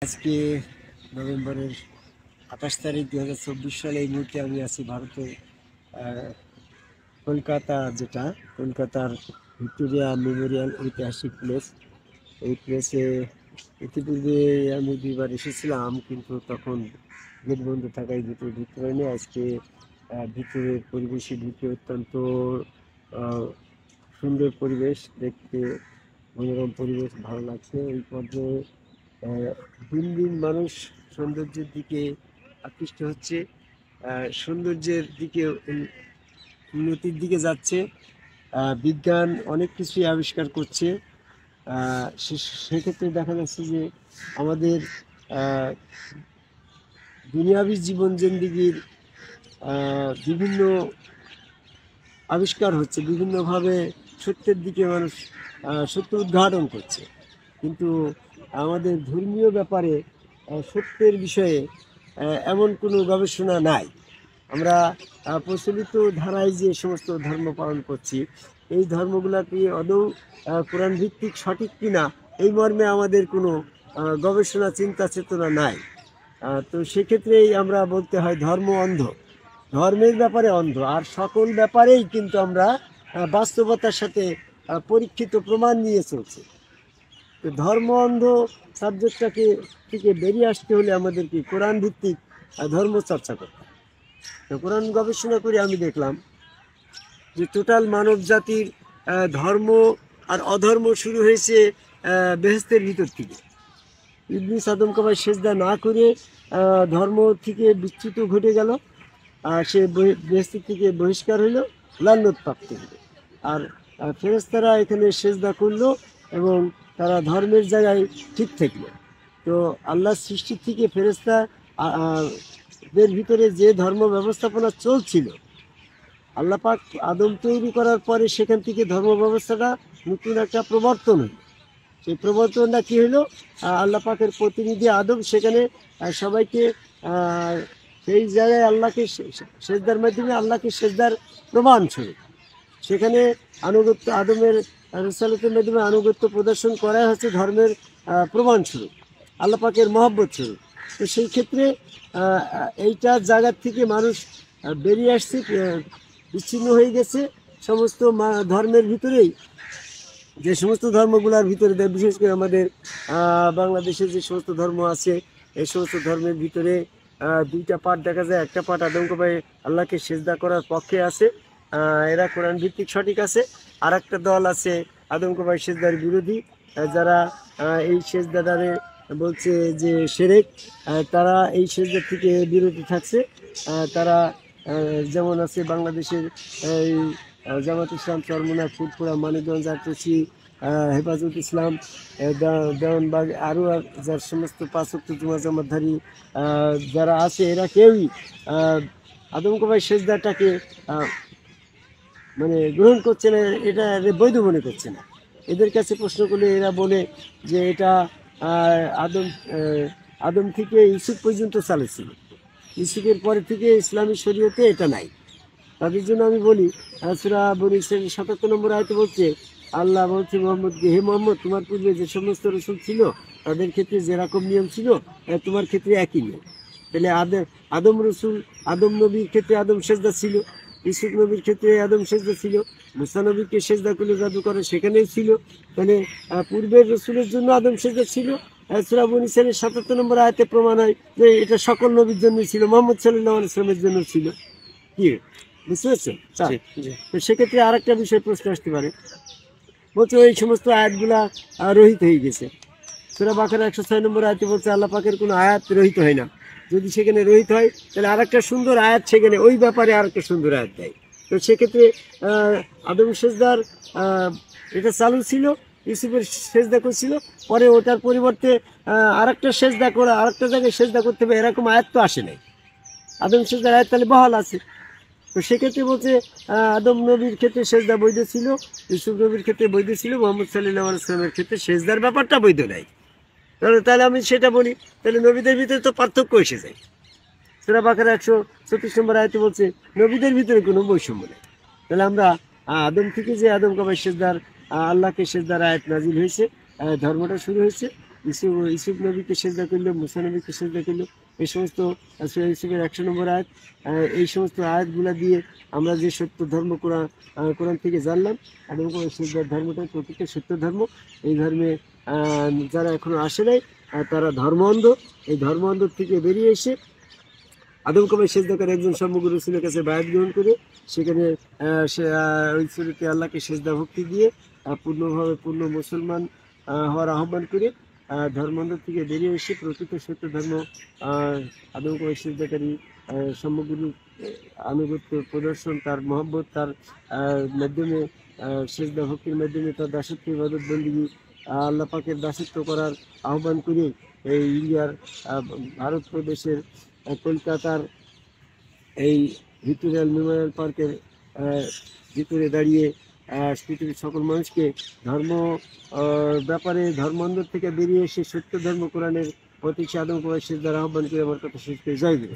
আজকে নভেম্বরের ২৮ তারিখ ২০২৪ সালে এই মুহূর্তে আমি আছি ভারতের কলকাতা, যেটা কলকাতার ভিক্টোরিয়া মেমোরিয়াল ঐতিহাসিক প্লেস। এই প্লেসে ইতিপূর্বে আমি দুইবার এসেছিলাম, কিন্তু তখন গেট বন্ধ থাকায় ভিতরে ঢুকতে পারিনি। আজকে ভিতরের পরিবেশে ঢুকে অত্যন্ত সুন্দর পরিবেশ, দেখতে মনোরম পরিবেশ, ভালো লাগছে। এই পর্যায়ে দিন দিন মানুষ সৌন্দর্যের দিকে আকৃষ্ট হচ্ছে, সৌন্দর্যের দিকে উন্নতির দিকে যাচ্ছে। বিজ্ঞান অনেক কিছুই আবিষ্কার করছে। সেক্ষেত্রে দেখা যাচ্ছে যে আমাদের দুনিয়াবী জীবন জিন্দিগির বিভিন্ন আবিষ্কার হচ্ছে, বিভিন্নভাবে সত্যের দিকে মানুষ সত্য উদ্ঘাটন করছে। কিন্তু আমাদের ধর্মীয় ব্যাপারে সত্যের বিষয়ে এমন কোনো গবেষণা নাই। আমরা প্রচলিত ধারায় যে সমস্ত ধর্ম পালন করছি, এই ধর্মগুলা কি আদৌ কোরআন ভিত্তিক সঠিক কিনা, এই মর্মে আমাদের কোনো গবেষণা চিন্তা চেতনা নাই। তো সেক্ষেত্রেই আমরা বলতে হয় ধর্ম অন্ধ, ধর্মের ব্যাপারে অন্ধ, আর সকল ব্যাপারেই কিন্তু আমরা বাস্তবতার সাথে পরীক্ষিত প্রমাণ নিয়ে চলছি। তো ধর্ম অন্ধ সাবজেক্টটাকে থেকে বেরিয়ে আসতে হলে আমাদেরকে কোরআন ভিত্তিক ধর্ম চর্চা করতে হয়। তো কোরআন গবেষণা করে আমি দেখলাম যে টোটাল মানব জাতির ধর্ম আর অধর্ম শুরু হয়েছে বেহেশতের ভিতর থেকে। ইবলিস আদমকে ভাই সেজদা না করে ধর্ম থেকে বিচ্যুত ঘটে গেল, সে বেহেশত থেকে বহিষ্কার হইল, লান্নত প্রাপ্ত হইল। আর ফেরেশতারা এখানে সেজদা করলো এবং তারা ধর্মের জায়গায় ঠিক থাকলো। তো আল্লাহর সৃষ্টি থেকে ফেরেশতা দের ভিতরে যে ধর্ম ব্যবস্থাপনা চলছিল, আল্লাহ পাক আদম তৈরি করার পরে সেখান থেকে ধর্ম ব্যবস্থাটা নতুন একটা প্রবর্তন হইল। সেই প্রবর্তনটা কী হলো? আল্লাহ পাকের প্রতিনিধি আদম সেখানে সবাইকে সেই জায়গায় আল্লাহকে সেজদার মাধ্যমে আল্লাহকে সেজদার প্রমাণ স্বরূপ সেখানে আনুগত্য, আদমের রিসালাতের মাধ্যমে আনুগত্য প্রদর্শন করাই হচ্ছে ধর্মের প্রমাণ স্বরূপ, আল্লাহ পাকের মহব্বত স্বরূপ। তো সেই ক্ষেত্রে এইটার জায়গার থেকে মানুষ বেরিয়ে আসছে, বিচ্ছিন্ন হয়ে গেছে সমস্ত ধর্মের ভিতরেই। যে সমস্ত ধর্মগুলোর ভিতরে, বিশেষ করে আমাদের বাংলাদেশে যে সমস্ত ধর্ম আছে, এই সমস্ত ধর্মের ভিতরে দুইটা পাঠ দেখা যায়। একটা পাঠ আদমকে ভাই আল্লাহকে সেজদা করার পক্ষে আছে, এরা কোরআন ভিত্তিক সঠিক আছে। আর একটা দল আছে আদমকে ভাই সেজদার বিরোধী, যারা এই সেজদাদারে বলছে যে শিরক, তারা এই সেজদার থেকে বিরতি থাকছে। তারা যেমন আছে বাংলাদেশের এই জামাত ইসলাম, চরমোনা, ফুটপুরা, মানিকগঞ্জ, আটরসি, হেফাজত ইসলাম, দেওয়ানবাগ, আরও যার সমস্ত ৫ ওয়াক্ত জুমা জামাতধারী যারা আছে, এরা কেউই আদমকে ভাই সেজদাটাকে মানে গ্রহণ করছে না, এটা বৈধ মনে করছে না। এদের কাছে প্রশ্ন করলে এরা বলে যে এটা আদম থেকে ইউসুফ পর্যন্ত চালিয়েছিল, ইউসুফের পরে থেকে ইসলামী শরীয়তে এটা নাই। তাদের জন্য আমি বলি, সূরা বনী ইসরাঈল ৭৭ নম্বর আয়াতে বলছে, আল্লাহ বলছে মোহাম্মদকে, হে মোহাম্মদ, তোমার পূর্বে যে সমস্ত রসুল ছিল তাদের ক্ষেত্রে যেরকম নিয়ম ছিল তোমার ক্ষেত্রে একই নিয়ম। তাহলে আদম রসুল, আদম নবীর ক্ষেত্রে আদম সেজদা ছিল, ইউসুফ নবীর ক্ষেত্রে আদম সেজদা ছিল, মুসা নবীকে সেজদা করলে জাদু করে সেখানেও ছিল। তাহলে পূর্বের রসুলের জন্য আদম সেজদা ছিল। সূরা বনী ইসরাঈল ৭৭ নম্বর আয়াতে প্রমাণ হয় যে এটা সকল নবীর জন্য ছিল, মুহাম্মদ সাল্লাল্লাহু আলাইহি ওয়াসাল্লামের জন্য ছিল। কি বুঝতে পারছেন? তো সেক্ষেত্রে আরেকটা বিষয় প্রশ্ন আসতে পারে, বলছে এই সমস্ত আয়াতগুলা রহিত হয়ে গেছে। সূরা বাকারা ১০৬ নম্বর আয়াতে বলছে আল্লাহ পাকের কোনো আয়াত রহিত হয় না। যদি সেখানে রহিত হয় তাহলে আরেকটা সুন্দর আয়াত সেখানে ওই ব্যাপারে আরেকটা সুন্দর আয়াত দেয়। তো সেক্ষেত্রে আদম সেজদার এটা চালু ছিল, ইউসুফের সেজদা করছিল, পরে ওটার পরিবর্তে আরেকটা সেজদা করে আরেকটা জায়গায় সেজদা করতে হবে, এরকম আয়াত তো আসে নাই। আদম সেজদার আয়াত তাহলে বহাল আছে। তো সেক্ষেত্রে বলছে আদম নবীর ক্ষেত্রে সেজদা বৈধ ছিল, ইউসুফ নবীর ক্ষেত্রে বৈধ ছিল, মুহাম্মদ সাল্লাল্লাহু আলাইহি ওয়াসাল্লামের ক্ষেত্রে সেজদার ব্যাপারটা বৈধ নাই। তাহলে আমি সেটা বলি, তাহলে নবীদের ভিতরে তো পার্থক্য এসে যায়। সূরা বাকারা ১৩৬ নম্বর আয়াতে বলছে নবীদের ভিতরে কোনো বৈষম্য নেই। তাহলে আমরা আদম থেকে যে আদমকে ভাই সেজদার, আল্লাহকে সেজদার আয়াত নাজিল হয়েছে, ধর্মটা শুরু হয়েছে, ইসুফ নবীকে সেজদা করলো, মুসা নবীকে সেজদা করলো, এই সমস্ত সূরা ইউসুফের 100 নম্বর আয়াত, এই সমস্ত আয়াতগুলা দিয়ে আমরা যে সত্য ধর্ম কোরআন থেকে জানলাম, এবং সেজদার ধর্মটাই প্রকৃত সত্য ধর্ম। এই ধর্মে যারা এখনো আসে নাই তারা ধর্ম অন্ধ। এই ধর্ম অন্ধ থেকে বেরিয়ে এসে আদমকমে সেজদা করে একজন সম্মুখ রসুলের কাছে বায়াত গ্রহণ করে সেখানে সে ওই সুরতে আল্লাহকে সেজদা ভক্তি দিয়ে পূর্ণভাবে পূর্ণ মুসলমান হওয়ার আহ্বান করে ধর্মান্ধ থেকে বেরিয়ে এসে প্রকৃত সত্য ধর্ম আদমকমে সেজদাকারী সম্মুখগুরু আনুগত্য প্রদর্শন, তার মহব্বত, তার মাধ্যমে সেজদা ভক্তির মাধ্যমে তার দাসত্ব ইবাদত বন্দিগি আল্লাহ পাকের দাসত্ব করার আহ্বান করে এই ইন্ডিয়ার ভারত প্রদেশের কলকাতার এই ভিক্টোরিয়াল মেমোরিয়াল পার্কের ভিতরে দাঁড়িয়ে পৃথিবীর সকল মানুষকে ধর্ম ব্যাপারে ধর্মান্তর থেকে বেরিয়ে এসে সত্য ধর্ম কোরআনের প্রতীক আদম কুমার সেজদার আহ্বান করে আমার কথা শেষ করে জয় গুরু।